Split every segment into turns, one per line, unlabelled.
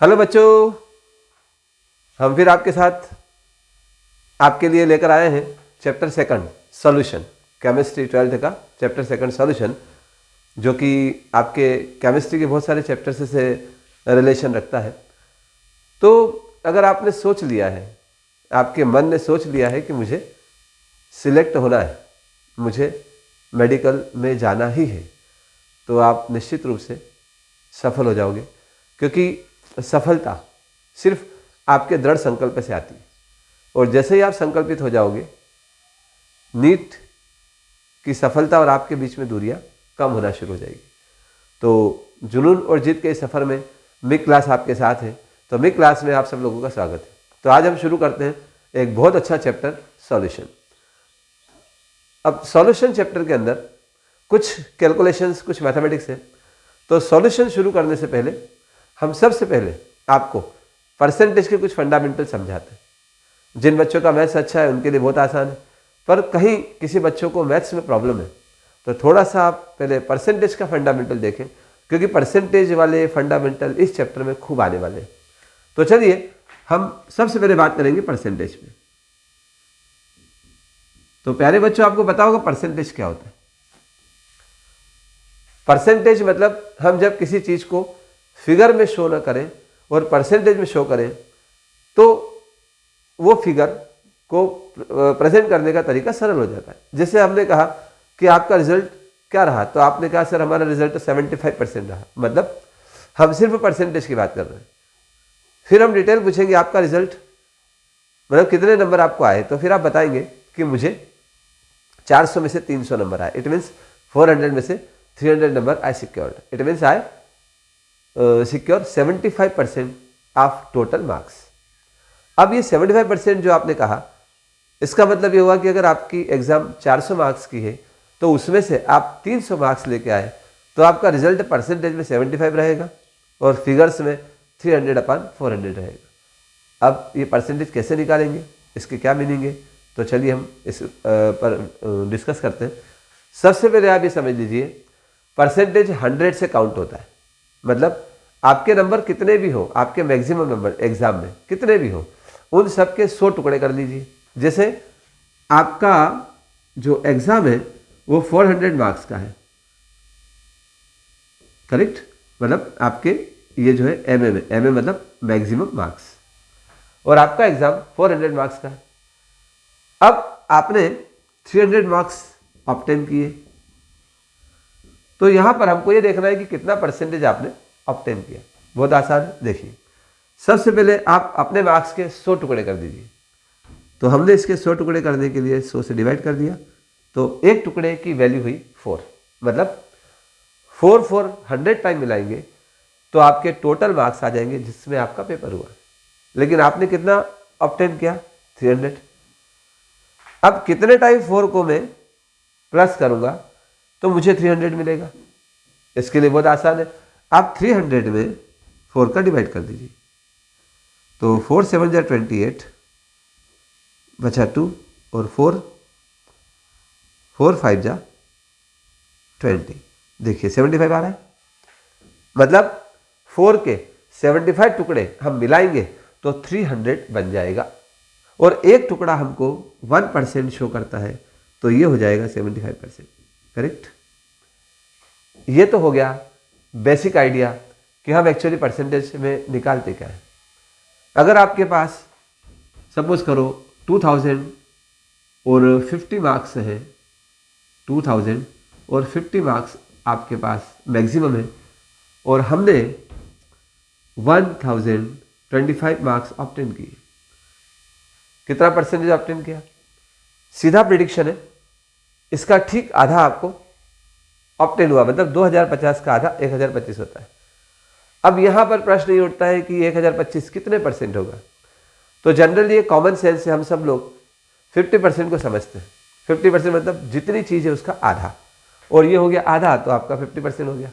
Hello बच्चों, हम फिर आपके साथ आपके लिए लेकर आए हैं chapter second solution, chemistry 12th का चैप्टर सेकंड सॉल्यूशन, जो कि आपके केमिस्ट्री के बहुत सारे चैप्टर्स से रिलेशन रखता है। तो अगर आपने सोच लिया है, आपके मन ने सोच लिया है कि मुझे सिलेक्ट होना है, मुझे मेडिकल में जाना ही है, तो आप निश्चित रूप से सफल हो जाओगे, क्योंकि सफलता सिर्फ आपके दृढ़ संकल्प से आती है। और जैसे ही आप संकल्पित हो जाओगे, नीट की सफलता और आपके बीच में दूरियां कम होना शुरू हो जाएगी। तो जुनून और जीत के इस सफ़र में मिक क्लास आपके साथ है। तो मिक क्लास में आप सब लोगों का स्वागत है। तो आज हम शुरू करते हैं एक बहुत अच्छा चैप्टर सॉल्यूशन। अब सॉल्यूशन चैप्टर के अंदर कुछ कैलकुलेशंस, कुछ मैथमेटिक्स है। तो सॉल्यूशन शुरू करने से पहले हम सबसे पहले आपको परसेंटेज के कुछ फंडामेंटल समझाते हैं। जिन बच्चों का मैथ्स अच्छा है उनके लिए बहुत आसान है, पर कहीं किसी बच्चों को मैथ्स में प्रॉब्लम है तो थोड़ा सा आप पहले परसेंटेज का फंडामेंटल देखें, क्योंकि परसेंटेज वाले फंडामेंटल इस चैप्टर में खूब आने वाले हैं। तो चलिए हम सबसे पहले बात करेंगे परसेंटेज पे। तो प्यारे बच्चों, आपको पता होगा परसेंटेज क्या होता है। परसेंटेज मतलब हम जब किसी चीज को फिगर में शो ना करें और परसेंटेज में शो करें, तो वो फिगर को प्रेजेंट करने का तरीका सरल हो जाता है। जैसे हमने कहा कि आपका रिजल्ट क्या रहा, तो आपने कहा सर हमारा रिजल्ट 75% रहा, मतलब हम सिर्फ परसेंटेज की बात कर रहे हैं। फिर हम डिटेल पूछेंगे आपका रिजल्ट मतलब कितने नंबर आपको आए, तो फिर आप बताएंगे कि मुझे 400 में से 300 नंबर आए। इट मीन्स 400 में से 300 number I secured. It means I secure 75% of total marks. अब ये 75% जो आपने कहा, इसका मतलब ये हुआ कि अगर आपकी एग्जाम 400 मार्क्स की है तो उसमें से आप 300 मार्क्स लेके आए, तो आपका रिजल्ट परसेंटेज में 75 रहेगा और फिगर्स में 300/400 रहेगा। अब ये परसेंटेज कैसे निकालेंगे, इसके क्या मीनिंग है, तो चलिए हम इस पर डिस्कस करते हैं। सबसे पहले आप ये समझ लीजिए, परसेंटेज 100 से काउंट होता है। मतलब आपके नंबर कितने भी हो, आपके मैक्सिमम नंबर एग्जाम में कितने भी हो, उन सब के 100 टुकड़े कर लीजिए। जैसे आपका जो एग्जाम है वो 400 मार्क्स का है, करेक्ट। मतलब आपके ये जो है एमए में, एमए मतलब मैक्सिमम मार्क्स, और आपका एग्जाम 400 मार्क्स का है। अब आपने 300 मार्क्स ऑब्टेन किए, तो यहां पर हमको ये देखना है कि कितना परसेंटेज आपने ऑब्टेन किया। बहुत आसान है, देखिए। सबसे पहले आप अपने मार्क्स के 100 टुकड़े कर दीजिए। तो हमने इसके 100 टुकड़े करने के लिए 100 से डिवाइड कर दिया, तो एक टुकड़े की वैल्यू हुई 4। मतलब 4 100 टाइम मिलाएंगे तो आपके टोटल मार्क्स आ जाएंगे जिसमें आपका पेपर हुआ। लेकिन आपने कितना ऑब्टेन किया, 300। अब कितने टाइम 4 को मैं प्लस करूंगा तो मुझे 300 मिलेगा। इसके लिए बहुत आसान है, आप 300 में 4 का डिवाइड कर दीजिए। तो 4 7 जा 28 बचा 2, और 4 5 जा 20। देखिए 75 आ रहा है। मतलब 4 के 75 टुकड़े हम मिलाएंगे तो 300 बन जाएगा, और एक टुकड़ा हमको 1% शो करता है, तो ये हो जाएगा 75%, करेक्ट। ये तो हो गया बेसिक आइडिया कि हम एक्चुअली परसेंटेज में निकालते क्या है। अगर आपके पास सपोज करो 2000 और 50 मार्क्स है, 2000 और 50 मार्क्स आपके पास मैक्सिमम है, और हमने 1025 मार्क्स ऑब्टेन किए, कितना परसेंटेज ऑब्टेन किया? सीधा प्रिडिक्शन है, इसका ठीक आधा आपको ऑब्टेन हुआ। मतलब 2050 का आधा 1025 होता है। अब यहां पर प्रश्न ये उठता है कि 1025 कितने परसेंट होगा। तो जनरली ये कॉमन सेंस से हम सब लोग 50% को समझते हैं। 50% मतलब जितनी चीज है उसका आधा, और ये हो गया आधा, तो आपका 50% हो गया।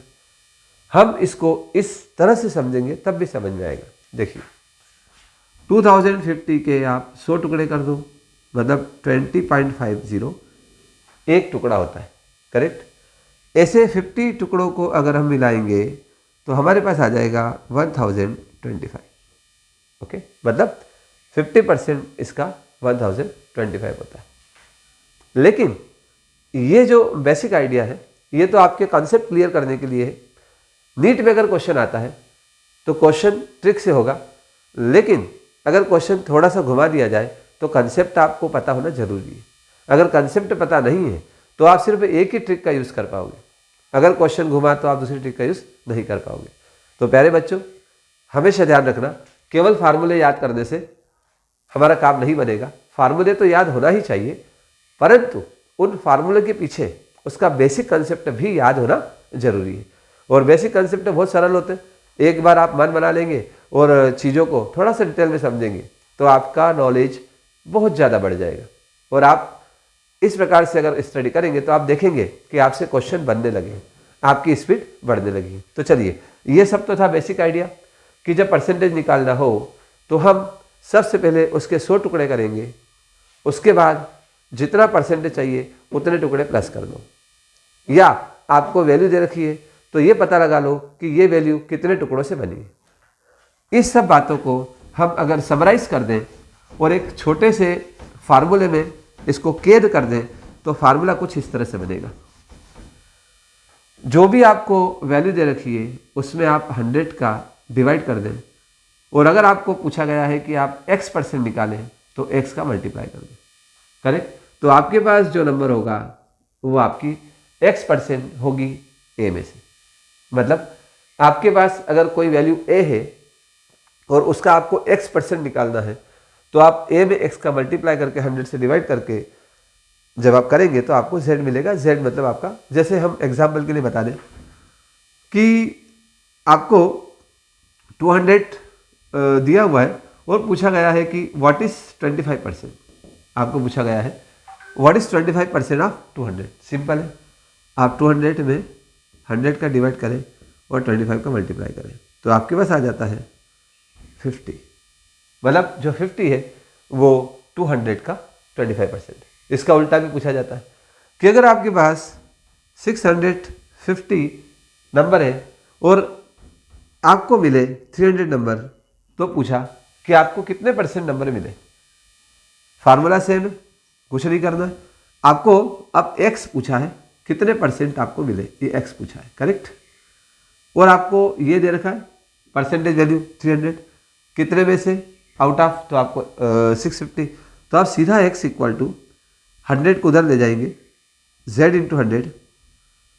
हम इसको इस तरह से समझेंगे तब भी समझ में आएगा। देखिए 2050 के आप 100 टुकड़े कर दो, मतलब 20.50 एक टुकड़ा होता है, करेक्ट। ऐसे 50 टुकड़ों को अगर हम मिलाएंगे तो हमारे पास आ जाएगा 1025 1025। ओके, मतलब 50% इसका 1025 होता है। लेकिन ये जो बेसिक आइडिया है ये तो आपके कॉन्सेप्ट क्लियर करने के लिए है। नीट में अगर क्वेश्चन आता है तो क्वेश्चन ट्रिक से होगा, लेकिन अगर क्वेश्चन थोड़ा सा घुमा दिया जाए तो कंसेप्ट आपको पता होना जरूरी है। अगर कंसेप्ट पता नहीं है तो आप सिर्फ एक ही ट्रिक का यूज़ कर पाओगे, अगर क्वेश्चन घुमा तो आप दूसरी ट्रिक का यूज़ नहीं कर पाओगे। तो प्यारे बच्चों, हमेशा ध्यान रखना, केवल फार्मूले याद करने से हमारा काम नहीं बनेगा। फार्मूले तो याद होना ही चाहिए, परंतु उन फार्मूले के पीछे उसका बेसिक कंसेप्ट भी याद होना जरूरी है। और बेसिक कंसेप्ट बहुत सरल होते हैं, एक बार आप मन बना लेंगे और चीज़ों को थोड़ा सा डिटेल में समझेंगे तो आपका नॉलेज बहुत ज़्यादा बढ़ जाएगा। और आप इस प्रकार से अगर स्टडी करेंगे तो आप देखेंगे कि आपसे क्वेश्चन बनने लगे, आपकी स्पीड बढ़ने लगी। तो चलिए, ये सब तो था बेसिक आइडिया कि जब परसेंटेज निकालना हो तो हम सबसे पहले उसके 100 टुकड़े करेंगे, उसके बाद जितना परसेंटेज चाहिए उतने टुकड़े प्लस कर दो, या आपको वैल्यू दे रखी है तो ये पता लगा लो कि ये वैल्यू कितने टुकड़ों से बनी है। इस सब बातों को हम अगर समराइज कर दें और एक छोटे से फार्मूले में इसको कैद कर दें तो फार्मूला कुछ इस तरह से बनेगा। जो भी आपको वैल्यू दे रखी है उसमें आप 100 का डिवाइड कर दें, और अगर आपको पूछा गया है कि आप x% निकालें तो x का मल्टीप्लाई कर दें। करेक्ट? तो आपके पास जो नंबर होगा वो आपकी x% होगी a में से। मतलब आपके पास अगर कोई वैल्यू a है और उसका आपको x% निकालना है तो आप a में x का मल्टीप्लाई करके 100 से डिवाइड करके जब आप करेंगे तो आपको z मिलेगा। z मतलब आपका, जैसे हम एग्जाम्पल के लिए बता दें कि आपको 200 दिया हुआ है और पूछा गया है कि व्हाट इज 25%। आपको पूछा गया है व्हाट इज 25% ऑफ 200। सिंपल है, आप 200 में 100 का डिवाइड करें और 25 का मल्टीप्लाई करें तो आपके पास आ जाता है 50। मतलब जो 50 है वो 200 का 25%। इसका उल्टा भी पूछा जाता है कि अगर आपके पास 650 नंबर है और आपको मिले 300 नंबर, तो पूछा कि आपको कितने % नंबर मिले। फार्मूला सेम है, कुछ नहीं करना है आपको। अब x पूछा है, कितने % आपको मिले, ये x पूछा है। करेक्ट? और आपको ये दे रखा है परसेंटेज वैल्यू 300, कितने में से, आउट ऑफ, तो आपको 650। तो आप सीधा x इक्वल टू 100 को उधर ले जाएंगे, z इंटू 100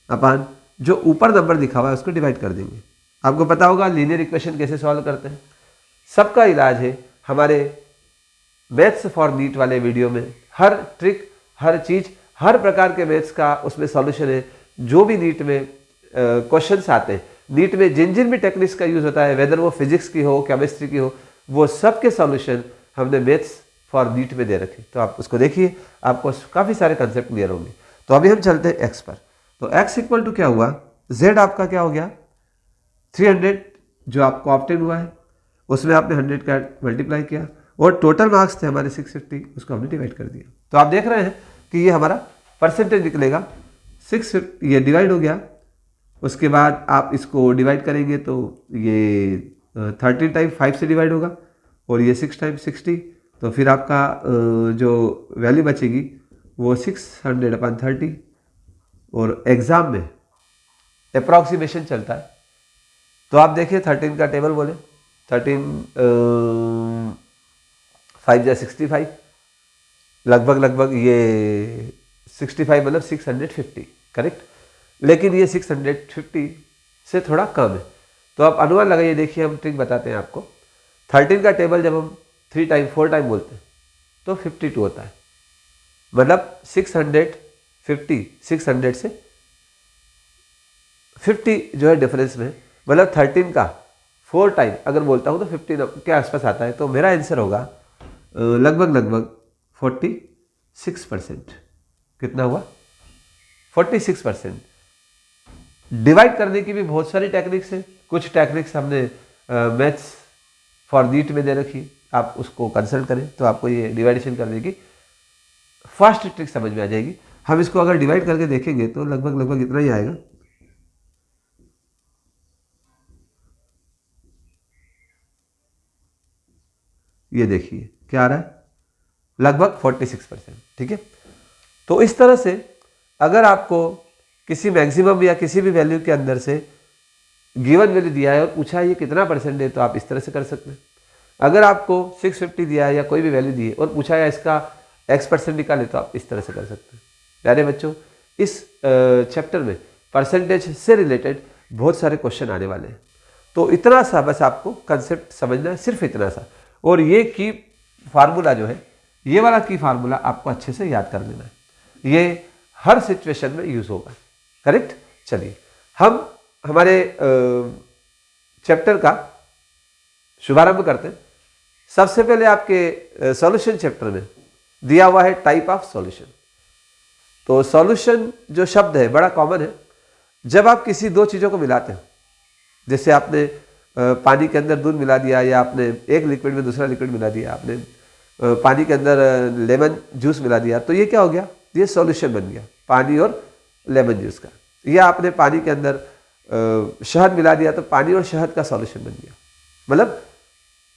अपान जो ऊपर नंबर दिखा हुआ है उसको डिवाइड कर देंगे। आपको पता होगा लीनियर इक्वेशन कैसे सॉल्व करते हैं, सबका इलाज है हमारे मैथ्स फॉर नीट वाले वीडियो में। हर ट्रिक, हर चीज़, हर प्रकार के मैथ्स का उसमें सॉल्यूशन है। जो भी नीट में क्वेश्चंस आते हैं, नीट में जिन जिन भी टेक्निक्स का यूज़ होता है, वेदर वो फिजिक्स की हो, केमिस्ट्री की हो, वो सब के सॉल्यूशन हमने मैथ्स फॉर नीट में दे रखे। तो आप उसको देखिए, आपको काफ़ी सारे कंसेप्ट क्लियर होंगे। तो अभी हम चलते हैं एक्स पर। तो एक्स इक्वल टू क्या हुआ, जेड आपका क्या हो गया 300 जो आपको ऑब्टेन हुआ है, उसमें आपने 100 का मल्टीप्लाई किया और टोटल मार्क्स थे हमारे 650, उसको हमने डिवाइड कर दिया। तो आप देख रहे हैं कि ये हमारा परसेंटेज निकलेगा 650, ये डिवाइड हो गया। उसके बाद आप इसको डिवाइड करेंगे तो ये 13 टाइम 5 से डिवाइड होगा और ये 6 टाइम 60। तो फिर आपका जो वैल्यू बचेगी वो 600/30। और एग्ज़ाम में अप्रॉक्सीमेशन चलता है तो आप देखिए 13 का टेबल बोले, 13 5 या 65, लगभग ये 65 मतलब 650। करेक्ट? लेकिन ये 650 से थोड़ा कम है। तो आप अनुमान लगाइए, देखिए हम ट्रिक बताते हैं आपको। 13 का टेबल जब हम 3 टाइम 4 टाइम बोलते हैं तो 52 होता है। मतलब 650 600 से 50 जो है डिफरेंस में, मतलब 13 का 4 टाइम अगर बोलता हूँ तो 50 के आसपास आता है। तो मेरा आंसर होगा लगभग 46%। कितना हुआ? 46%। डिवाइड करने की भी बहुत सारी टेक्निक्स हैं। कुछ टेक्निक्स हमने मैथ्स फॉर नीट में दे रखी, आप उसको कंसल्ट करें तो आपको ये डिवाइडेशन करने की फर्स्ट ट्रिक समझ में आ जाएगी। हम इसको अगर डिवाइड करके देखेंगे तो लगभग इतना ही आएगा। ये देखिए क्या आ रहा है, लगभग 46%। ठीक है, तो इस तरह से अगर आपको किसी मैक्सिमम या किसी भी वैल्यू के अंदर से गिवन वैल्यू दिया है और पूछा है ये कितना परसेंट है, तो आप इस तरह से कर सकते हैं। अगर आपको 650 दिया है या कोई भी वैल्यू दी है और पूछा है इसका x% निकाले, तो आप इस तरह से कर सकते हैं। प्यारे बच्चों, इस चैप्टर में परसेंटेज से रिलेटेड बहुत सारे क्वेश्चन आने वाले हैं, तो इतना सा बस आपको कंसेप्ट समझना है, सिर्फ इतना सा। और ये की फार्मूला जो है, ये वाला की फार्मूला आपको अच्छे से याद कर लेना है, ये हर सिचुएशन में यूज होगा। करेक्ट। चलिए हम हमारे चैप्टर का शुभारंभ करते हैं। सबसे पहले आपके सॉल्यूशन चैप्टर में दिया हुआ है टाइप ऑफ सॉल्यूशन। तो सॉल्यूशन जो शब्द है बड़ा कॉमन है। जब आप किसी दो चीज़ों को मिलाते हैं, जैसे आपने पानी के अंदर दूध मिला दिया, या आपने एक लिक्विड में दूसरा लिक्विड मिला दिया, आपने पानी के अंदर लेमन जूस मिला दिया, तो ये क्या हो गया, ये सॉल्यूशन बन गया पानी और लेमन जूस का। या आपने पानी के अंदर शहद मिला दिया, तो पानी और शहद का सॉल्यूशन बन गया। मतलब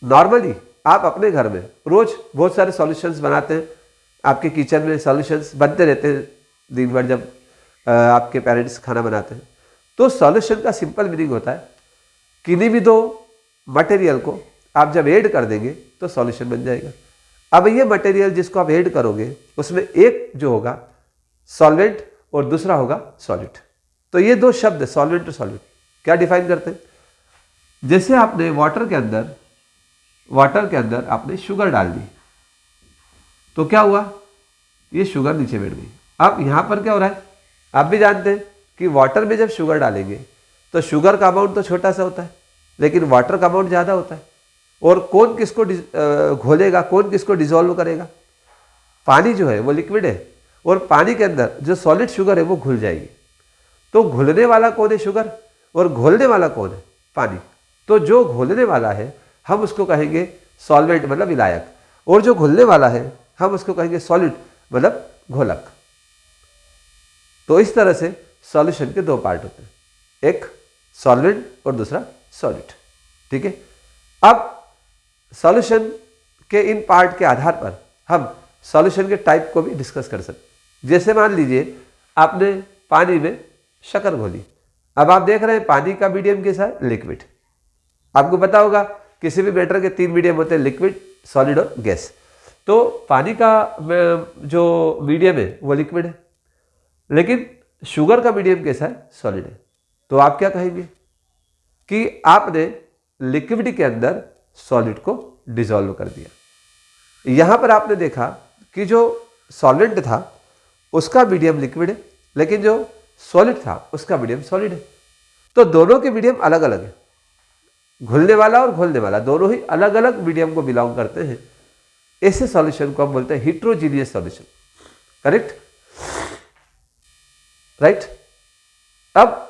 नॉर्मली आप अपने घर में रोज बहुत सारे सॉल्यूशंस बनाते हैं, आपके किचन में सॉल्यूशंस बनते रहते हैं दिन भर जब आपके पेरेंट्स खाना बनाते हैं। तो सॉल्यूशन का सिंपल मीनिंग होता है किन्हीं भी दो मटेरियल को आप जब ऐड कर देंगे तो सॉल्यूशन बन जाएगा। अब ये मटेरियल जिसको आप ऐड करोगे उसमें एक जो होगा सॉल्वेंट और दूसरा होगा सॉलिड। तो ये दो शब्द सॉल्वेंट और सॉलिड क्या डिफाइन करते हैं। जैसे आपने वाटर के अंदर आपने शुगर डाल दी, तो क्या हुआ, ये शुगर नीचे बैठ गई। अब यहां पर क्या हो रहा है, आप भी जानते हैं कि वाटर में जब शुगर डालेंगे तो शुगर का अमाउंट तो छोटा सा होता है, लेकिन वाटर का अमाउंट ज़्यादा होता है। और कौन किसको घोलेगा, कौन किसको डिसॉल्व करेगा, पानी जो है वो लिक्विड है, और पानी के अंदर जो सॉलिड शुगर है वो घुल जाएगी। तो घुलने वाला कौन है, शुगर, और घोलने वाला कौन है, पानी। तो जो घोलने वाला है हम उसको कहेंगे सॉल्वेंट मतलब विलायक, और जो घुलने वाला है हम उसको कहेंगे सॉलिड मतलब घोलक। तो इस तरह से सॉल्यूशन के दो पार्ट होते हैं, एक सॉल्वेंट और दूसरा सॉलिड। ठीक है। अब सॉल्यूशन के इन पार्ट के आधार पर हम सॉल्यूशन के टाइप को भी डिस्कस कर सकते हैं। जैसे मान लीजिए आपने पानी में शक्कर घोली, अब आप देख रहे हैं पानी का मीडियम कैसा है, लिक्विड। आपको पता होगा किसी भी मैटर के तीन मीडियम होते हैं, लिक्विड, सॉलिड और गैस। तो पानी का जो मीडियम है वो लिक्विड है, लेकिन शुगर का मीडियम कैसा है, सॉलिड है। तो आप क्या कहेंगे कि आपने लिक्विड के अंदर सॉलिड को डिसॉल्व कर दिया। यहां पर आपने देखा कि जो सॉल्वेंट था उसका मीडियम लिक्विड है, लेकिन जो सॉलिड था उसका मीडियम सॉलिड है। तो दोनों के मीडियम अलग अलग है, घुलने वाला और घोलने वाला दोनों ही अलग अलग मीडियम को बिलोंग करते हैं। ऐसे सॉल्यूशन को हम बोलते हैं हिट्रोजीनियस सॉल्यूशन। Correct, right. अब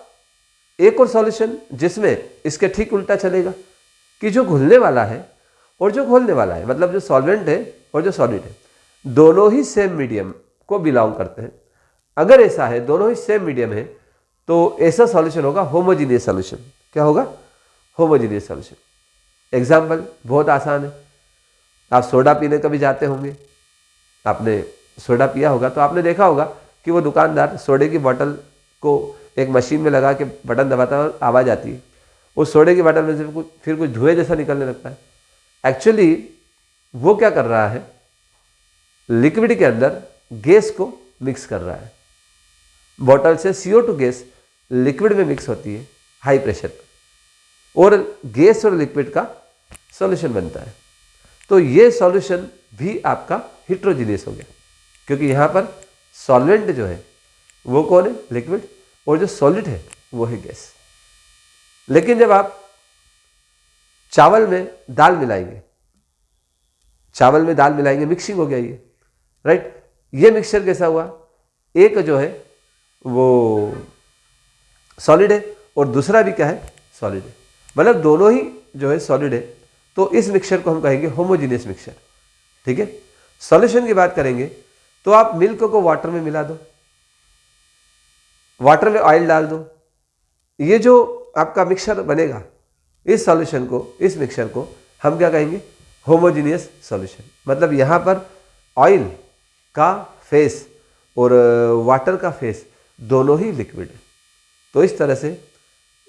एक और सॉल्यूशन जिसमें इसके ठीक उल्टा चलेगा कि जो घुलने वाला है और जो घोलने वाला है, मतलब जो सॉल्वेंट है और जो सॉलिड है, दोनों ही सेम मीडियम को बिलोंग करते हैं। अगर ऐसा है, दोनों ही सेम मीडियम है, तो ऐसा सॉल्यूशन होगा होमोजीनियस सॉल्यूशन। क्या होगा, होमोजीनियस सॉल्यूशन। एग्जाम्पल बहुत आसान है, आप सोडा पीने कभी जाते होंगे, आपने सोडा पिया होगा तो आपने देखा होगा कि वो दुकानदार सोडे की बोतल को एक मशीन में लगा के बटन दबाता है और आवाज़ आती है। उस सोडे की बोतल में से फिर कुछ धुएं जैसा निकलने लगता है। एक्चुअली वो क्या कर रहा है, लिक्विड के अंदर गैस को मिक्स कर रहा है। बोतल से CO2 गैस लिक्विड में मिक्स होती है हाई प्रेशर पर, और गैस और लिक्विड का सॉल्यूशन बनता है। तो ये सॉल्यूशन भी आपका हिट्रोजीनियस हो गया, क्योंकि यहाँ पर सॉल्वेंट जो है वो कौन है, लिक्विड, और जो सॉलिड है वो है गैस। लेकिन जब आप चावल में दाल मिलाएंगे, मिक्सिंग हो गया ये, राइट। ये मिक्सचर कैसा हुआ, एक जो है वो सॉलिड है और दूसरा भी क्या है, सॉलिड है, मतलब दोनों ही जो है सॉलिड है। तो इस मिक्सचर को हम कहेंगे होमोजीनियस मिक्सचर। ठीक है। सॉल्यूशन की बात करेंगे तो आप मिल्क को वाटर में मिला दो, वाटर में ऑयल डाल दो, ये जो आपका मिक्सचर बनेगा, इस सॉल्यूशन को, इस मिक्सचर को हम क्या कहेंगे, होमोजीनियस सॉल्यूशन, मतलब यहाँ पर ऑयल का फेस और वाटर का फेस दोनों ही लिक्विड है। तो इस तरह से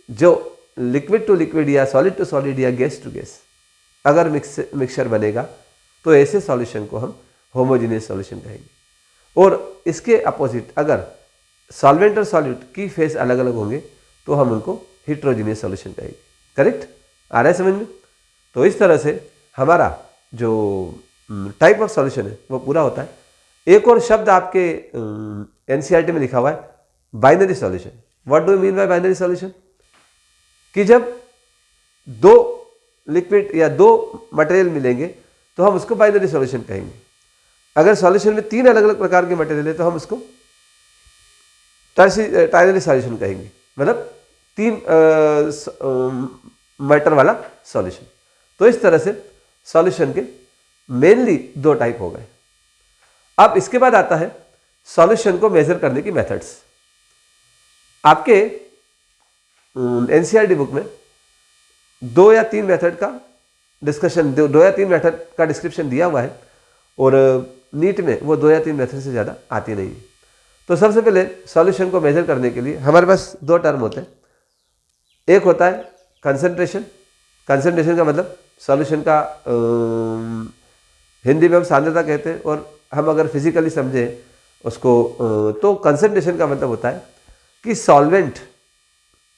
जो लिक्विड टू लिक्विड या सॉलिड टू सॉलिड या गैस टू गैस अगर मिक्सचर बनेगा तो ऐसे सॉल्यूशन को हम होमोजीनियस सॉल्यूशन कहेंगे। और इसके अपोजिट अगर सॉल्वेंट और सॉल्यूट की फेस अलग अलग होंगे तो हम उनको हिट्रोजीनियस सॉल्यूशन कहेंगे। करेक्ट? आ रहा है समझ में? तो इस तरह से हमारा जो टाइप ऑफ सॉल्यूशन है वो पूरा होता है। एक और शब्द आपके एनसीईआरटी में लिखा हुआ है, binary solution. What do you mean by binary solution? कि जब दो लिक्विड या दो मटेरियल मिलेंगे तो हम उसको बाइनरी सॉल्यूशन कहेंगे। अगर सॉल्यूशन में तीन अलग अलग प्रकार के मटेरियल है तो हम उसको टर्नरी सॉल्यूशन कहेंगे, मतलब तीन मैटर वाला सॉल्यूशन। तो इस तरह से सॉल्यूशन के मेनली दो टाइप हो गए। अब इसके बाद आता है सॉल्यूशन को मेजर करने की मेथड्स। आपके एनसीईआरटी बुक में दो या तीन मेथड का डिस्कशन, दो या तीन मेथड का डिस्क्रिप्शन दिया हुआ है और नीट में वो दो या तीन मेथड से ज़्यादा आती नहीं है। तो सबसे पहले सॉल्यूशन को मेजर करने के लिए हमारे पास दो टर्म होते हैं। एक होता है कंसंट्रेशन। कंसंट्रेशन का मतलब सॉल्यूशन का हिंदी में हम सांद्रता कहते हैं, और हम अगर फिजिकली समझें उसको तो कंसंट्रेशन का मतलब होता है कि सॉल्वेंट,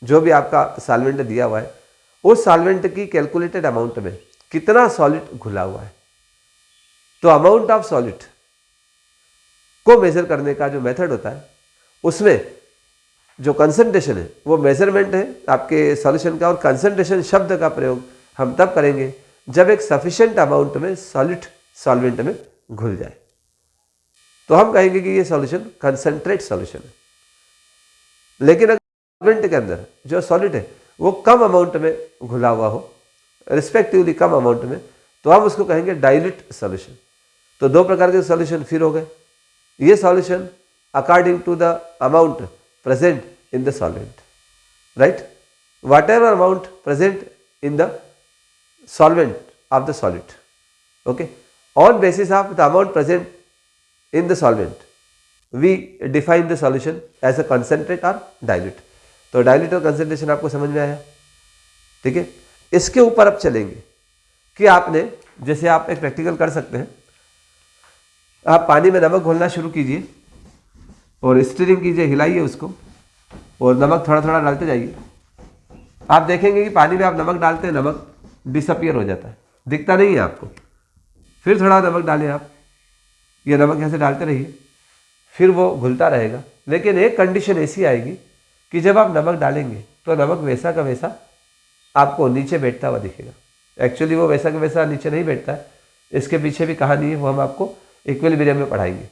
जो भी आपका सॉल्वेंट दिया हुआ है, उस सॉल्वेंट की कैलकुलेटेड अमाउंट में कितना सॉलिड घुला हुआ है। तो अमाउंट ऑफ सॉलिड को मेजर करने का जो मेथड होता है उसमें जो कंसंट्रेशन है वो मेजरमेंट है आपके सॉल्यूशन का। और कंसंट्रेशन शब्द का प्रयोग हम तब करेंगे जब एक सफिशिएंट अमाउंट में सॉलिड सॉल्वेंट में घुल जाए, तो हम कहेंगे कि ये सॉल्यूशन कंसंट्रेट सॉल्यूशन है। लेकिन अगर सॉल्वेंट के अंदर जो सॉलिड है वो कम अमाउंट में घुला हुआ हो, रिस्पेक्टिवली कम अमाउंट में, तो हम उसको कहेंगे डाइल्यूट सॉल्यूशन। तो दो प्रकार के सॉल्यूशन फिर हो गए। ये solution according to the amount present in the solvent, right? Whatever amount present in the solvent of the solid, okay, on basis of the amount present in the solvent we define the solution as a concentrate or dilute। तो dilute और concentration आपको समझ में आया, ठीक है। इसके ऊपर अब चलेंगे कि आपने, जैसे आप एक प्रैक्टिकल कर सकते हैं, आप पानी में नमक घोलना शुरू कीजिए और स्टीरिंग कीजिए, हिलाइए उसको और नमक थोड़ा थोड़ा डालते जाइए। आप देखेंगे कि पानी में आप नमक डालते हैं, नमक डिसअपियर हो जाता है, दिखता नहीं है आपको। फिर थोड़ा नमक डालें आप, ये नमक ऐसे डालते रहिए, फिर वो घुलता रहेगा। लेकिन एक कंडीशन ऐसी आएगी कि जब आप नमक डालेंगे तो नमक वैसा का वैसा आपको नीचे बैठता हुआ दिखेगा। एक्चुअली वो वैसा का वैसा नीचे नहीं बैठता है, इसके पीछे भी कहानी है, वो हम आपको इक्विलिब्रियम में पढ़ाएंगे।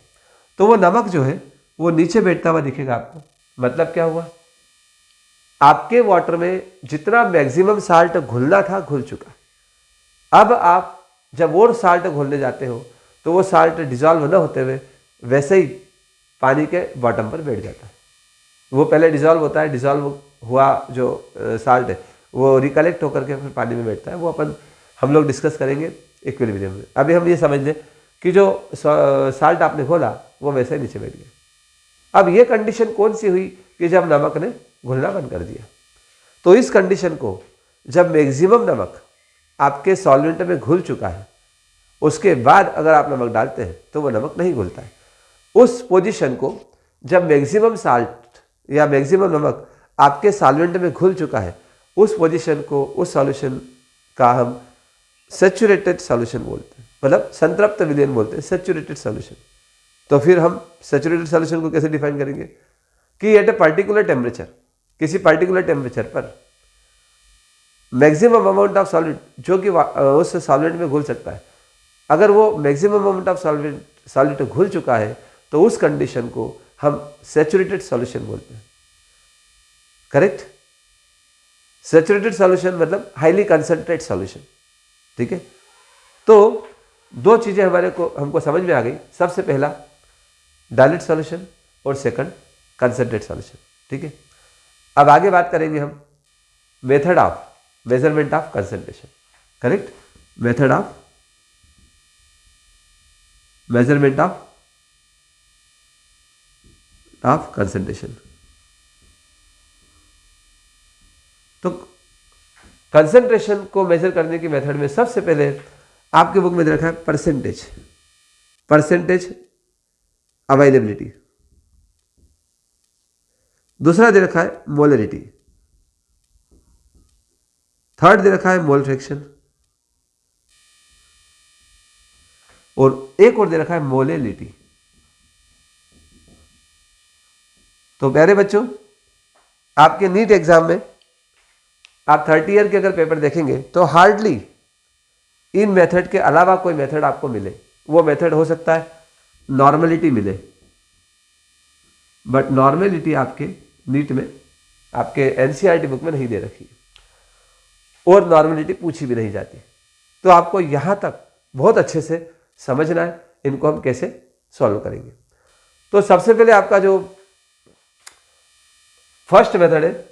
तो वो नमक जो है वो नीचे बैठता हुआ दिखेगा आपको। मतलब क्या हुआ? आपके वाटर में जितना मैक्सिमम साल्ट घुलना था घुल चुका। अब आप जब और साल्ट घोलने जाते हो तो वो साल्ट डिजॉल्व न होते हुए वैसे ही पानी के बॉटम पर बैठ जाता है। वो पहले डिजॉल्व होता है, डिजॉल्व हुआ जो साल्ट है वो रिकलेक्ट होकर के फिर पानी में बैठता है। वो हम लोग डिस्कस करेंगे इक्विलिब्रियम में। अभी हम ये समझ लें कि जो साल्ट आपने घोला वो वैसे ही नीचे बैठ गया। अब ये कंडीशन कौन सी हुई कि जब नमक ने घुलना बंद कर दिया। तो इस कंडीशन को जब मैक्सिमम नमक आपके सॉल्वेंट में घुल चुका है, उसके बाद अगर आप नमक डालते हैं तो वो नमक नहीं घुलता है। उस पोजीशन को जब मैक्सिमम साल्ट या मैक्सिमम नमक आपके सॉल्वेंट में घुल चुका है, उस पोजीशन को, उस सॉल्यूशन का हम सैचुरेटेड सॉल्यूशन बोलते हैं, मतलब संतृप्त विलयन बोलते हैं, सैचुरेटेड सॉल्यूशन। तो फिर हम सैचुरेटेड सॉल्यूशन को कैसे डिफाइन करेंगे कि एट ए पर्टिकुलर टेम्परेचर, किसी पर्टिकुलर टेम्परेचर पर मैक्सिमम अमाउंट ऑफ सॉलिड जो कि उस सॉल्वेंट में घुल सकता है, अगर वो मैक्सिमम अमाउंट ऑफ सॉलिड घुल चुका है तो उस कंडीशन को हम सैचुरेटेड सॉल्यूशन बोलते हैं। करेक्ट? सैचुरेटेड सॉल्यूशन मतलब हाईली कंसंट्रेट सॉल्यूशन, ठीक है। तो दो चीजें हमको समझ में आ गई। सबसे पहला डाइल्यूट सॉल्यूशन और सेकंड कंसंट्रेट सॉल्यूशन, ठीक है। अब आगे बात करेंगे हम method of measurement of concentration. Correct? Method of measurement of concentration. तो कंसंट्रेशन को मेजर करने की मेथड में सबसे पहले आपके बुक में दे रखा है परसेंटेज अवेलेबिलिटी। दूसरा दे रखा है मोलरिटी। थर्ड दे रखा है मोल फ्रैक्शन। और एक और दे रखा है मोलेलिटी। तो प्यारे बच्चों, आपके नीट एग्जाम में आप 30 ईयर के अगर पेपर देखेंगे तो हार्डली इन मेथड के अलावा कोई मेथड आपको मिले। वो मेथड हो सकता है नॉर्मलिटी मिले, बट नॉर्मलिटी आपके नीट में आपके एनसीईआरटी बुक में नहीं दे रखी और नॉर्मलिटी पूछी भी नहीं जाती। तो आपको यहां तक बहुत अच्छे से समझना है इनको हम कैसे सॉल्व करेंगे। तो सबसे पहले आपका जो फर्स्ट मेथड है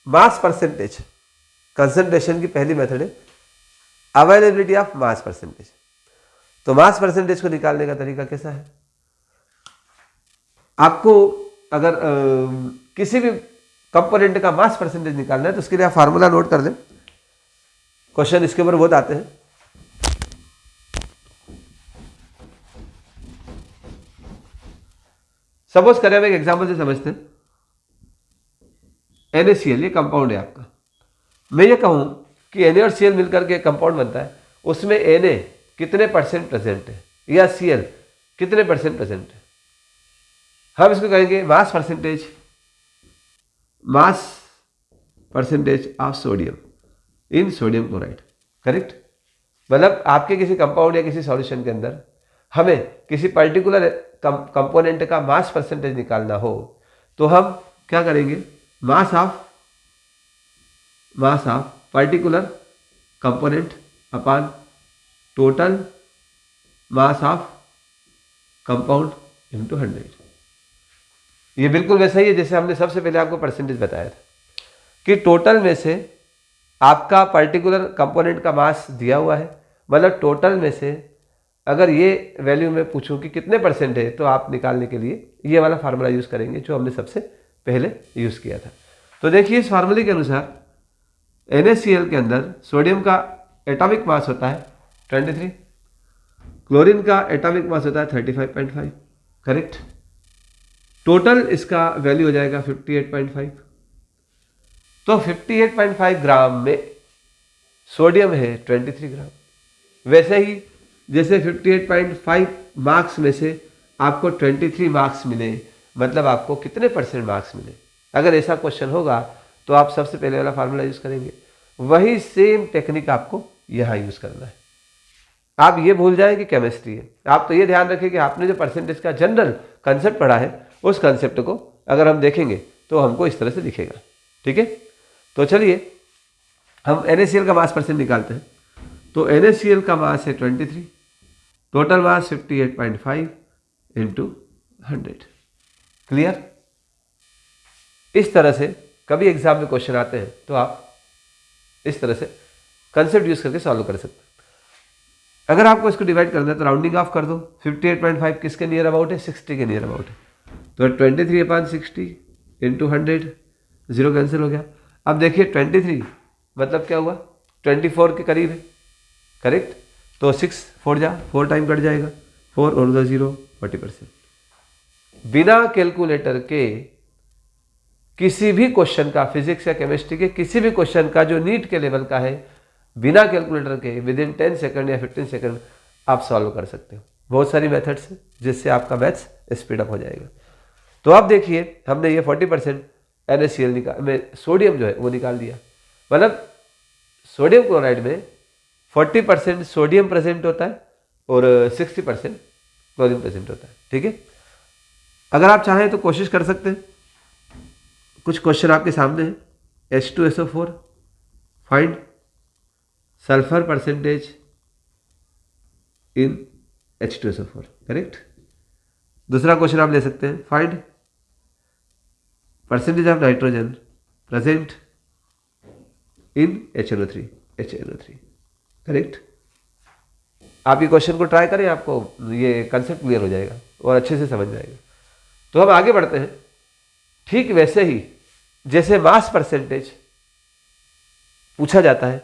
मास परसेंटेज कंसंट्रेशन की पहली मेथड है अवेलेबिलिटी ऑफ मास परसेंटेज। तो मास परसेंटेज को निकालने का तरीका कैसा है? आपको अगर किसी भी कंपोनेंट का मास परसेंटेज निकालना है तो उसके लिए आप फार्मूला नोट कर दें। क्वेश्चन इसके ऊपर बहुत आते हैं। सपोज करें हम एक एग्जांपल से समझते हैं। NaCl ये कंपाउंड है आपका। मैं ये कहूं कि Na और Cl मिलकर के कंपाउंड बनता है, उसमें Na कितने परसेंट प्रेजेंट है या Cl कितने परसेंट प्रेजेंट है, हम इसको कहेंगे mass percentage of sodium in sodium chloride. Correct? मतलब आपके किसी कंपाउंड या किसी सॉल्यूशन के अंदर हमें किसी पर्टिकुलर कंपोनेंट का मास परसेंटेज निकालना हो तो हम क्या करेंगे? Mass of particular component upon total mass of compound into 100। ये बिल्कुल वैसा ही है जैसे हमने सबसे पहले आपको परसेंटेज बताया था कि टोटल में से आपका पर्टिकुलर कंपोनेंट का मास दिया हुआ है, मतलब टोटल में से अगर ये वैल्यू में पूछूं कि कितने परसेंट है तो आप निकालने के लिए ये वाला फार्मूला यूज़ करेंगे जो हमने सबसे पहले यूज़ किया था। तो देखिए इस फार्मूले के अनुसार NaCl के अंदर सोडियम का एटॉमिक मास होता है 23, क्लोरीन का एटॉमिक मास होता है 35.5। करेक्ट? टोटल इसका वैल्यू हो जाएगा 58.5। तो 58.5 ग्राम में सोडियम है 23 ग्राम। वैसे ही जैसे 58.5 मार्क्स में से आपको 23 मार्क्स मिले, मतलब आपको कितने परसेंट मार्क्स मिले। अगर ऐसा क्वेश्चन होगा तो आप सबसे पहले वाला फार्मूला यूज करेंगे। वही सेम टेक्निक आपको यहां यूज करना है। आप ये भूल जाएं कि केमिस्ट्री है। आप तो ये ध्यान रखें कि आपने जो परसेंटेज का जनरल कंसेप्ट पढ़ा है उस कंसेप्ट को अगर हम देखेंगे तो हमको इस तरह से दिखेगा। ठीक है? तो चलिए हम NaCl का मास परसेंट निकालते हैं। तो NaCl का मास है 23, टोटल मास 58.5 इंटू 100। क्लियर? इस तरह से कभी एग्जाम में क्वेश्चन आते हैं तो आप इस तरह से कंसेप्ट यूज करके सॉल्व कर सकते हैं। अगर आपको इसको डिवाइड करना है तो राउंडिंग ऑफ कर दो। 58.5 किसके नियर अबाउट है? 60 के नियर अबाउट है। तो 23/60 इंटू 100, जीरो कैंसिल हो गया। अब देखिए 23 मतलब क्या हुआ? 24 के करीब है। करेक्ट? तो 6 4 जा 4 टाइम कट जाएगा, 4 और 2 0, 40%। बिना कैलकुलेटर के किसी भी क्वेश्चन का, फिजिक्स या केमिस्ट्री के किसी भी क्वेश्चन का जो नीट के लेवल का है, बिना कैलकुलेटर के विद इन 10 सेकंड या 15 सेकंड आप सॉल्व कर सकते हो। बहुत सारी मेथड्स हैं जिससे आपका मैथ्स स्पीड अप हो जाएगा। तो अब देखिए हमने ये 40% NaCl में सोडियम जो है वो निकाल दिया। मतलब सोडियम क्लोराइड में 40% सोडियम प्रेजेंट होता है और 60% क्लोरीन प्रेजेंट होता है। ठीक है? अगर आप चाहें तो कोशिश कर सकते हैं। कुछ क्वेश्चन आपके सामने है। H2SO4 find sulphur percentage in H2SO4। Correct? दूसरा क्वेश्चन आप ले सकते हैं, find percentage of nitrogen present in HNO3। Correct? आप ये क्वेश्चन को ट्राई करें, आपको ये कंसेप्ट क्लियर हो जाएगा और अच्छे से समझ में आएगा। तो हम आगे बढ़ते हैं। ठीक वैसे ही जैसे मास परसेंटेज पूछा जाता है,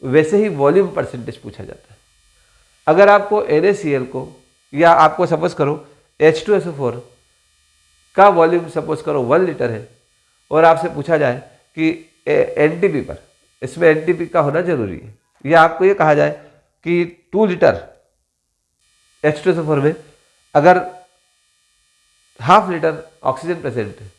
वैसे ही वॉल्यूम परसेंटेज पूछा जाता है। अगर आपको NaCl को, या आपको सपोज करो H2SO4 का वॉल्यूम सपोज करो 1 लीटर है, और आपसे पूछा जाए कि एनटीपी पर, इसमें एनटीपी का होना जरूरी है, या आपको ये कहा जाए कि 2 लीटर H2SO4 में अगर ½ लीटर ऑक्सीजन प्रेजेंट है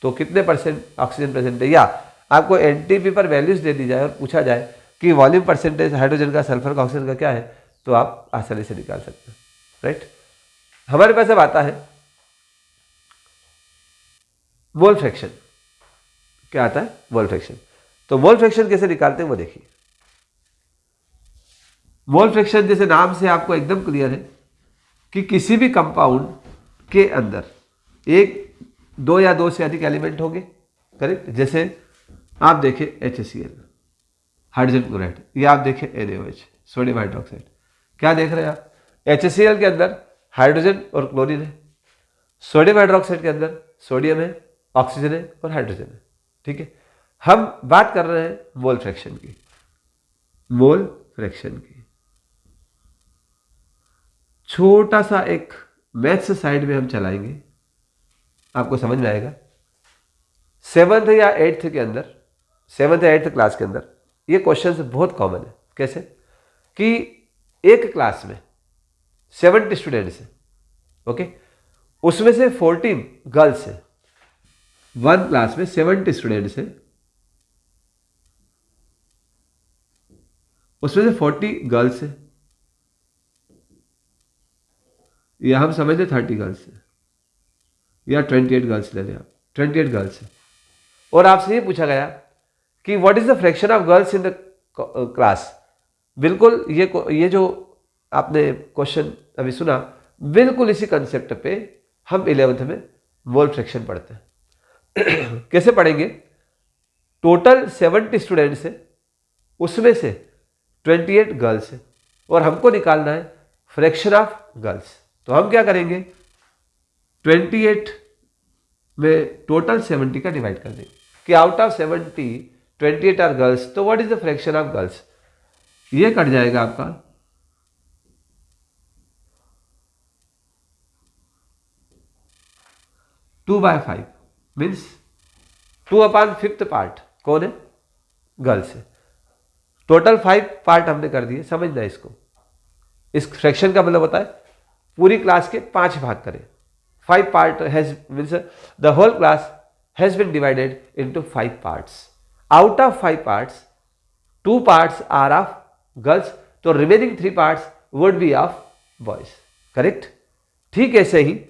तो कितने परसेंट ऑक्सीजन प्रेजेंट है, या आपको एनटीपी पर वैल्यूज दे दी जाए और पूछा जाए कि वॉल्यूम परसेंटेज हाइड्रोजन का, सल्फर का, ऑक्सीजन का क्या है, तो आप आसानी से निकाल सकते हैं। राइट। हमारे पास अब आता है मोल फ्रैक्शन। क्या आता है? Mole fraction. तो मोल फ्रैक्शन कैसे निकालते हैं वो देखिए। मोल फ्रैक्शन जैसे नाम से आपको एकदम क्लियर है कि किसी भी कंपाउंड के अंदर एक, दो या दो से अधिक एलिमेंट होंगे। करेक्ट। जैसे आप देखें HCl, हाइड्रोजन क्लोराइड, या आप देखें NaOH, सोडियम हाइड्रोक्साइड। क्या देख रहे हैं आप? HCl के अंदर हाइड्रोजन और क्लोरीन है, सोडियम हाइड्रोक्साइड के अंदर सोडियम है, ऑक्सीजन है और हाइड्रोजन है। ठीक है। हम बात कर रहे हैं मोल फ्रैक्शन की। मोल फ्रैक्शन की छोटा सा एक मैथ्स साइड में हम चलाएंगे, आपको समझ में आएगा। 7th या 8th के अंदर, 7th या 8th क्लास के अंदर ये क्वेश्चन बहुत कॉमन है। कैसे? कि एक क्लास में 70 स्टूडेंट्स हैं, ओके, उसमें से 14 गर्ल्स हैं। 1 क्लास में 70 स्टूडेंट्स हैं, उसमें से 40 गर्ल्स हैं, या हम समझ लें 30 गर्ल्स हैं, या 28 गर्ल्स ले लें आप, 28 गर्ल्स हैं। और आपसे ये पूछा गया कि what is the fraction of girls in the class. बिल्कुल ये जो आपने क्वेश्चन अभी सुना, बिल्कुल इसी कंसेप्ट पे हम 11th में मोल फ्रैक्शन पढ़ते हैं। कैसे पढ़ेंगे? टोटल 70 स्टूडेंट्स है, उसमें से 28 गर्ल्स है, और हमको निकालना है फ्रैक्शन ऑफ गर्ल्स। तो हम क्या करेंगे? 28 में टोटल 70 का डिवाइड कर देंगे कि आउट ऑफ 70 28 आर गर्ल्स, तो what is the fraction of girls. ये कट जाएगा आपका 2/5, मीन्स 2/5 पार्ट कौन है? गर्ल्स है। टोटल 5 पार्ट हमने कर दिए। समझना इसको, इस फ्रैक्शन का मतलब होता है पूरी क्लास के 5 भाग करें। 5 part has, means the whole class has been divided into 5 parts. Out of 5 parts 2 parts are of girls, तो remaining 3 parts would be of boys. Correct. ठीक ऐसे ही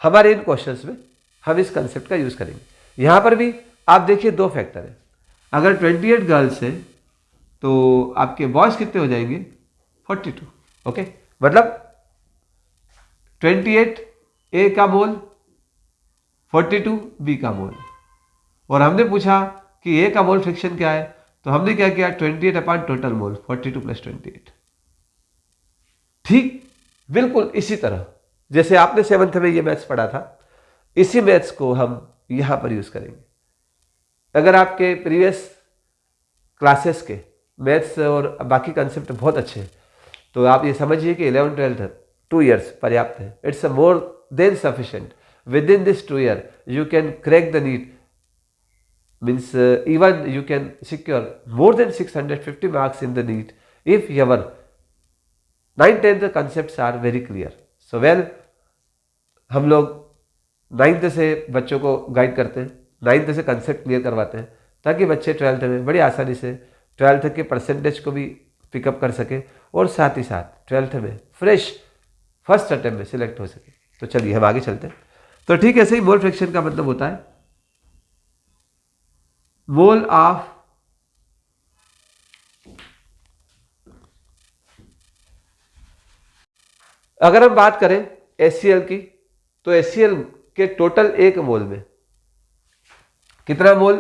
हमारे इन क्वेश्चंस में हम इस कंसेप्ट का यूज करेंगे। यहां पर भी आप देखिए 2 फैक्टर है। अगर 28 गर्ल्स है तो आपके बॉयज कितने हो जाएंगे? 42। ओके, मतलब 28 ए का मोल, 42 बी का मोल। और हमने पूछा कि ए का मोल फ्रैक्शन क्या है, तो हमने क्या किया? 28 अपॉन टोटल मोल, 42 + 28। ठीक बिल्कुल इसी तरह जैसे आपने 7th में ये मैथ्स पढ़ा था, इसी मैथ्स को हम यहां पर यूज करेंगे। अगर आपके प्रीवियस क्लासेस के मैथ्स और बाकी कंसेप्ट बहुत अच्छे हैं, तो आप ये समझिए कि 11th 12th 2 years पर्याप्त है। It's more than sufficient. Within this 2 year you can crack the NEET, means even you can secure more than 650 marks in the NEET if your 9th 10th concepts are very clear. So well, हम लोग 9th से बच्चों को guide करते हैं, 9th से concept clear करवाते हैं, ताकि बच्चे 12th में बड़ी आसानी से 12th के परसेंटेज को भी पिकअप कर सके, और साथ ही साथ 12th में फ्रेश फर्स्ट अटेम्प्ट में सिलेक्ट हो सके। तो चलिए हम आगे चलते हैं। तो ठीक ऐसे ही मोल फ्रैक्शन का मतलब होता है मोल ऑफ अगर हम बात करें HCl की, तो HCl के टोटल 1 मोल में कितना मोल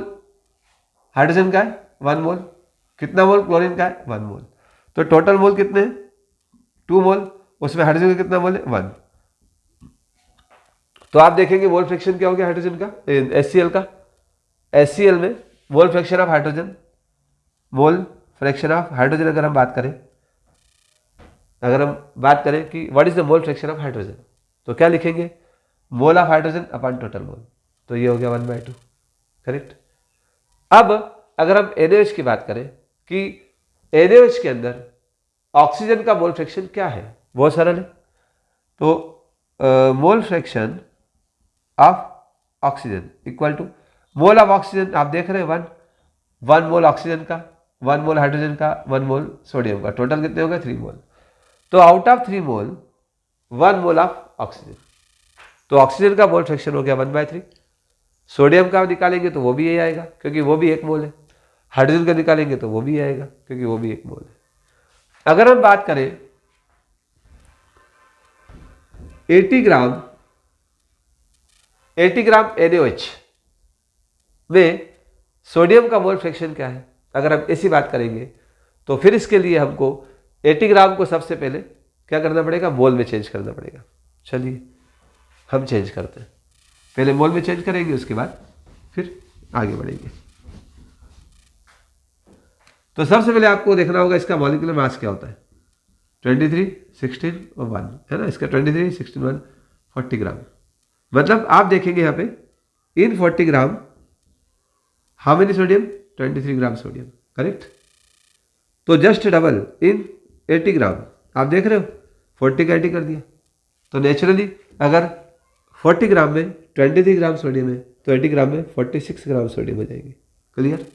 हाइड्रोजन का है? 1 मोल। कितना मोल क्लोरीन का है? 1 मोल। तो टोटल मोल कितने हैं? 2 मोल, उसमें हाइड्रोजन का कितना मोल है 1। तो आप देखेंगे मोल फ्रैक्शन क्या हो गया हाइड्रोजन का, HCl का। HCl में मोल fraction of hydrogen, mole fraction of hydrogen अगर हम बात करें कि what is the mole fraction of hydrogen, तो क्या लिखेंगे, mole of hydrogen upon total mole, तो ये हो गया 1/2, करेक्ट। अब अगर हम NaOH की बात करें कि NaOH के अंदर ऑक्सीजन का मोल फ्रैक्शन क्या है, बहुत सरल है। तो mole fraction of oxygen equal to mole of oxygen, आप देख रहे हैं 1 मोल ऑक्सीजन का, 1 मोल हाइड्रोजन का, 1 मोल सोडियम का, टोटल कितने हो गए 3 मोल। तो out of 3 mole 1 mole of oxygen, तो ऑक्सीजन का मोल फ्रैक्शन हो गया 1/3। सोडियम का निकालेंगे तो वो भी यही आएगा क्योंकि वो भी 1 मोल है। हाइड्रोजन का निकालेंगे तो वो भी आएगा क्योंकि वो भी 1 मोल है। अगर हम बात करें 80 ग्राम NaOH में सोडियम का मोल फ्रैक्शन क्या है, अगर हम ऐसी बात करेंगे तो फिर इसके लिए हमको 80 ग्राम को सबसे पहले क्या करना पड़ेगा, मोल में चेंज करना पड़ेगा। चलिए हम चेंज करते हैं, पहले मोल में चेंज करेंगे, उसके बाद फिर आगे बढ़ेंगे। तो सबसे पहले आपको देखना होगा इसका मॉलिक्यूलर मास क्या होता है, 23, 16 और 1 है ना। इसका 23, 16, 1 40 ग्राम। मतलब आप देखेंगे यहाँ पे in 40 gram how many sodium, 23 gram sodium, correct. तो जस्ट डबल इन 80 ग्राम, आप देख रहे हो 40 का 80 कर दिया, तो नेचुरली अगर 40 ग्राम में 23 ग्राम सोडियम है तो 80 ग्राम में 46 ग्राम सोडियम हो जाएगी। क्लियर।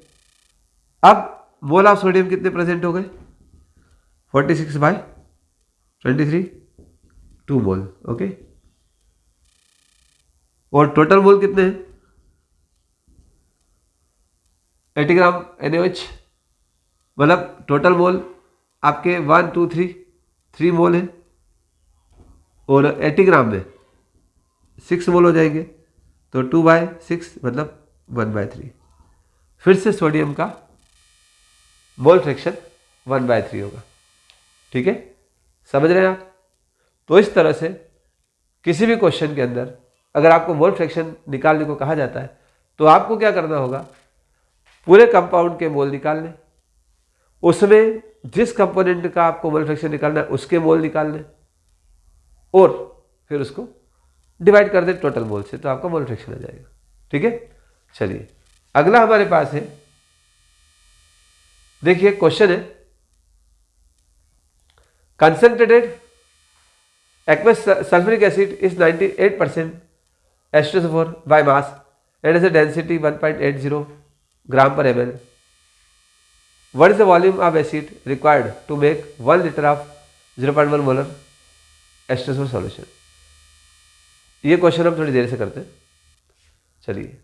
अब मोल ऑफ सोडियम कितने प्रेजेंट हो गए, 46/23, 2 मोल, ओके। और टोटल मोल कितने हैं, 80 ग्राम NaOH, मतलब टोटल मोल आपके 1, 2, 3 मोल है, और 80 ग्राम में 6 मोल हो जाएंगे, तो 2/6 मतलब 1/3। फिर से सोडियम का मोल फ्रैक्शन 1/3 होगा, ठीक है, समझ रहे हैं आप। तो इस तरह से किसी भी क्वेश्चन के अंदर अगर आपको मोल फ्रैक्शन निकालने को कहा जाता है तो आपको क्या करना होगा, पूरे कंपाउंड के मोल निकालने, उसमें जिस कंपोनेंट का आपको मोल फ्रैक्शन निकालना है उसके मोल निकालने, और फिर उसको डिवाइड कर दे टोटल मोल से, तो आपका मोल फ्रैक्शन आ जाएगा, ठीक है। चलिए अगला हमारे पास है, देखिए क्वेश्चन है, concentrated aqueous sulphuric acid is 98% H2SO4 by mass and has a density 1.80 gram per ml. What is the volume of acid required to make 1 liter of 0.1 molar H2SO4 solution? ये क्वेश्चन हम थोड़ी देर से करते हैं। चलिए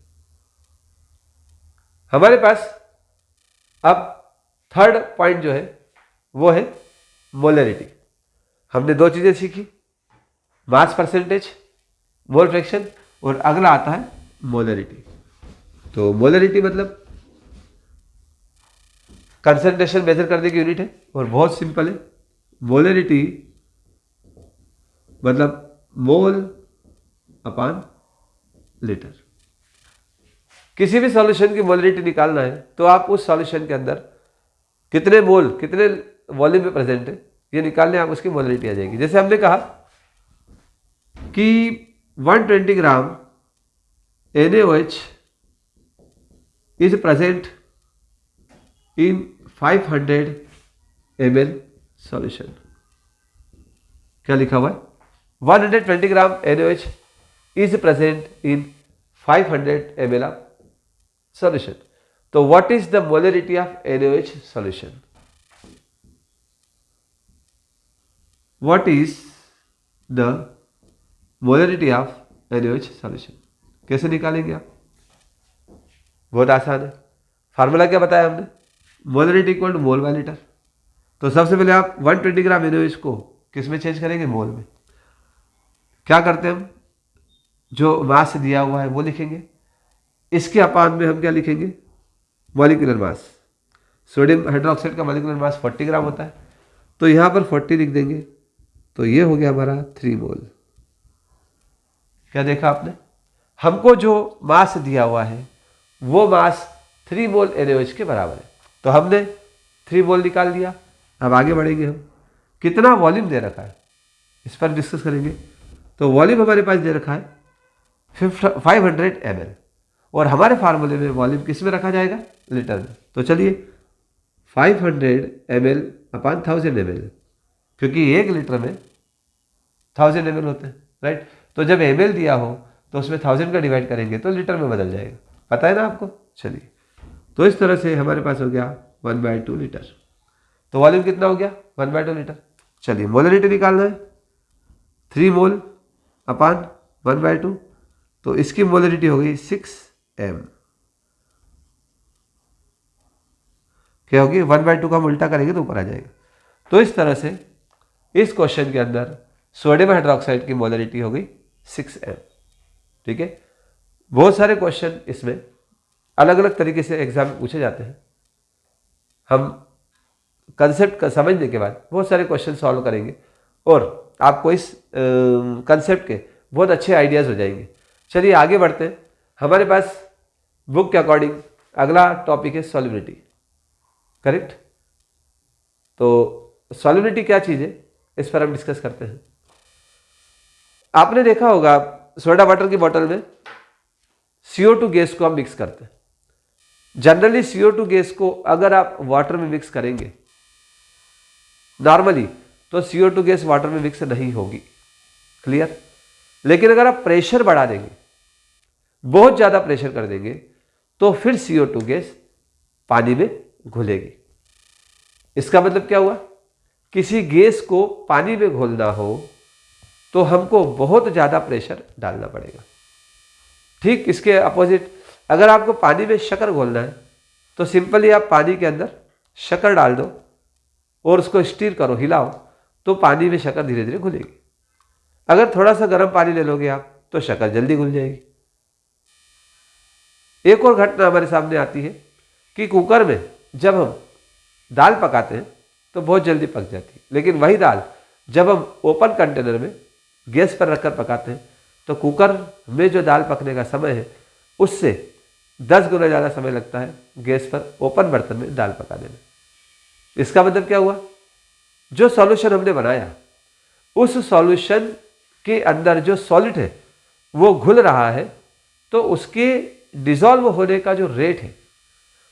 हमारे पास अब थर्ड पॉइंट जो है वो है मोलरिटी। हमने 2 चीजें सीखी, मास परसेंटेज, मोल फ्रैक्शन, और अगला आता है मोलरिटी। तो मोलरिटी मतलब कंसंट्रेशन मेजर करने की यूनिट है और बहुत सिंपल है। मोलरिटी मतलब मोल अपॉन लीटर। किसी भी सॉल्यूशन की मोलरिटी निकालना है तो आप उस सॉल्यूशन के अंदर कितने मोल, कितने वॉल्यूम में प्रेजेंट है, ये निकालने आप उसकी मोलरिटी आ जाएगी। जैसे हमने कहा कि 120 ग्राम NaOH is present in 500 ml solution। क्या लिखा हुआ है, 120 ग्राम NaOH is present in 500 ml of solution। तो what is the molarity of NaOH solution? What is the molarity of NaOH solution? कैसे निकालेंगे आप, बहुत आसान है। फार्मूला क्या बताया हमने, molarity equal to mole by litre. तो सबसे पहले आप 120 ग्राम NaOH को किस में चेंज करेंगे, मोल में। क्या करते हैं हम, जो मास दिया हुआ है वो लिखेंगे, इसके अपान में हम क्या लिखेंगे, मॉलिक्यूलर मास। सोडियम हाइड्रोक्साइड का मॉलिक्यूलर मास 40 ग्राम होता है, तो यहाँ पर 40 लिख देंगे तो ये हो गया हमारा 3 मोल। क्या देखा आपने? हमको जो मास दिया हुआ है वो मास 3 मोल NaOH के बराबर है। तो हमने 3 मोल निकाल लिया। अब आगे बढ़ेंगे हम। कितना वॉल्यूम दे रखा है इस पर डिस्कस करेंगे। तो वॉल्यूम हमारे पास दे रखा है 500 ml और हमारे फार्मूले में वॉल्यूम किस में रखा जाएगा? लीटर में। तो चलिए 500 ml अपॉन 1000 ml, क्योंकि 1 लीटर में 1000 ml होते हैं, राइट। तो जब ml दिया हो तो उसमें 1000 का डिवाइड करेंगे तो लीटर में बदल जाएगा, पता है ना आपको। चलिए, तो इस तरह से हमारे पास हो गया 1/2 लीटर। तो वॉल्यूम कितना हो गया? 1/2 लीटर। चलिए, मोलरिटी निकालना है। 3 मोल अपान 1/2, तो इसकी मोलरिटी हो गई 6m। क्या होगी? 1/2 का हम उल्टा करेंगे तो ऊपर आ जाएगा। तो इस तरह से इस क्वेश्चन के अंदर सोडियम हाइड्रोक्साइड की मोलरिटी हो गई 6m। ठीक है। बहुत सारे क्वेश्चन इसमें अलग अलग तरीके से एग्जाम में पूछे जाते हैं। हम कंसेप्ट का समझने के बाद बहुत सारे क्वेश्चन सॉल्व करेंगे और आपको इस कंसेप्ट के बहुत अच्छे आइडियाज़ हो जाएंगे। चलिए आगे बढ़ते हैं। हमारे पास बुक के अकॉर्डिंग अगला टॉपिक है सॉल्युबिलिटी, करेक्ट। तो सॉल्युबिलिटी क्या चीज़ है इस पर हम डिस्कस करते हैं। आपने देखा होगा सोडा वाटर की बोतल में CO2 गैस को हम मिक्स करते हैं। जनरली CO2 गैस को अगर आप वाटर में मिक्स करेंगे नॉर्मली तो CO2 गैस वाटर में मिक्स नहीं होगी, क्लियर। लेकिन अगर आप प्रेशर बढ़ा देंगे, बहुत ज़्यादा प्रेशर कर देंगे, तो फिर CO2 गैस पानी में घुलेगी। इसका मतलब क्या हुआ? किसी गैस को पानी में घोलना हो तो हमको बहुत ज़्यादा प्रेशर डालना पड़ेगा। ठीक इसके अपोजिट, अगर आपको पानी में शक्कर घोलना है तो सिंपली आप पानी के अंदर शक्कर डाल दो और उसको स्टीर करो, हिलाओ, तो पानी में शक्कर धीरे धीरे घुलेगी। अगर थोड़ा सा गर्म पानी ले लोगे आप तो शक्कर जल्दी घुल जाएगी। एक और घटना हमारे सामने आती है कि कुकर में जब हम दाल पकाते हैं तो बहुत जल्दी पक जाती है, लेकिन वही दाल जब हम ओपन कंटेनर में गैस पर रखकर पकाते हैं तो कुकर में जो दाल पकने का समय है उससे 10 गुना ज़्यादा समय लगता है गैस पर ओपन बर्तन में दाल पकाने में। इसका मतलब क्या हुआ? जो सॉल्यूशन हमने बनाया उस सॉल्यूशन के अंदर जो सॉलिड है वो घुल रहा है, तो उसके डिसॉल्व होने का जो रेट है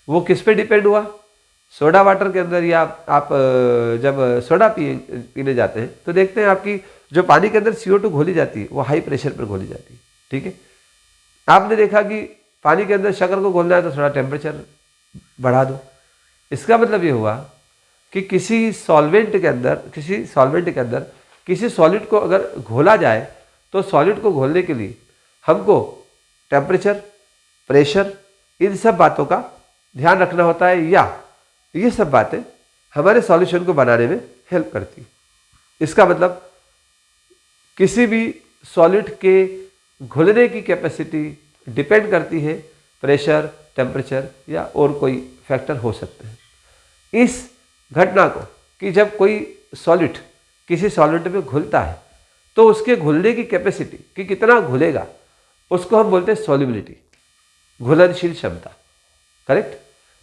वो किस पे डिपेंड हुआ? सोडा वाटर के अंदर, या आप जब सोडा पीने जाते हैं तो देखते हैं आपकी जो पानी के अंदर CO2 घोली जाती है वो हाई प्रेशर पर घोली जाती है। ठीक है। आपने देखा कि पानी के अंदर शक्कर को घोलना है तो थोड़ा टेम्परेचर बढ़ा दो। इसका मतलब ये हुआ कि किसी सॉल्वेंट के अंदर किसी सॉलिड को अगर घोला जाए तो सॉलिड को घोलने के लिए हमको टेम्परेचर, प्रेशर, इन सब बातों का ध्यान रखना होता है, या ये सब बातें हमारे सॉल्यूशन को बनाने में हेल्प करती। इसका मतलब किसी भी सॉलिड के घुलने की कैपेसिटी डिपेंड करती है प्रेशर, टेम्परेचर या और कोई फैक्टर हो सकते हैं। इस घटना को कि जब कोई सॉलिड किसी सॉलिड में घुलता है तो उसके घुलने की कैपेसिटी कि कितना घुलेगा उसको हम बोलते हैं सॉल्युबिलिटी, घुलनशील क्षमता, करेक्ट।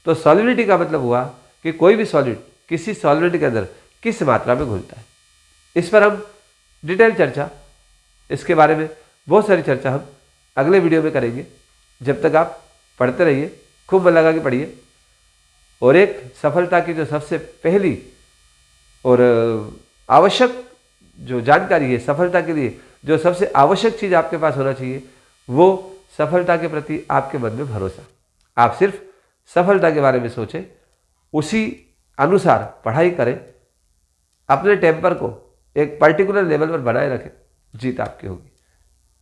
तो सॉल्युबिलिटी का मतलब हुआ कि कोई भी सॉलिड किसी सॉल्वेंट के अंदर किस मात्रा में घुलता है। इस पर हम डिटेल चर्चा, इसके बारे में बहुत सारी चर्चा हम अगले वीडियो में करेंगे। जब तक आप पढ़ते रहिए, खूब मन लगा के पढ़िए, और एक सफलता की जो सबसे पहली और आवश्यक जो जानकारी है सफलता के लिए, जो सबसे आवश्यक चीज़ आपके पास होना चाहिए वो सफलता के प्रति आपके मन में भरोसा। आप सिर्फ सफलता के बारे में सोचें, उसी अनुसार पढ़ाई करें, अपने टेम्पर को एक पर्टिकुलर लेवल पर बनाए रखें, जीत आपकी होगी।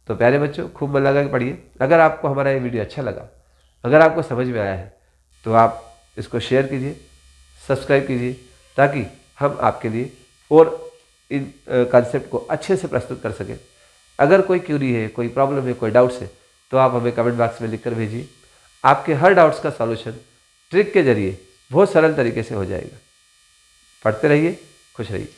तो प्यारे बच्चों, खूब मन लगा के पढ़िए। अगर आपको हमारा ये वीडियो अच्छा लगा, अगर आपको समझ में आया है तो आप इसको शेयर कीजिए, सब्सक्राइब कीजिए, ताकि हम आपके लिए और इन कंसेप्ट को अच्छे से प्रस्तुत कर सकें। अगर कोई क्यूरी है, कोई प्रॉब्लम है, कोई डाउट्स है तो आप हमें कमेंट बॉक्स में लिखकर भेजिए। आपके हर डाउट्स का सॉल्यूशन ट्रिक के जरिए बहुत सरल तरीके से हो जाएगा। पढ़ते रहिए, खुश रहिए।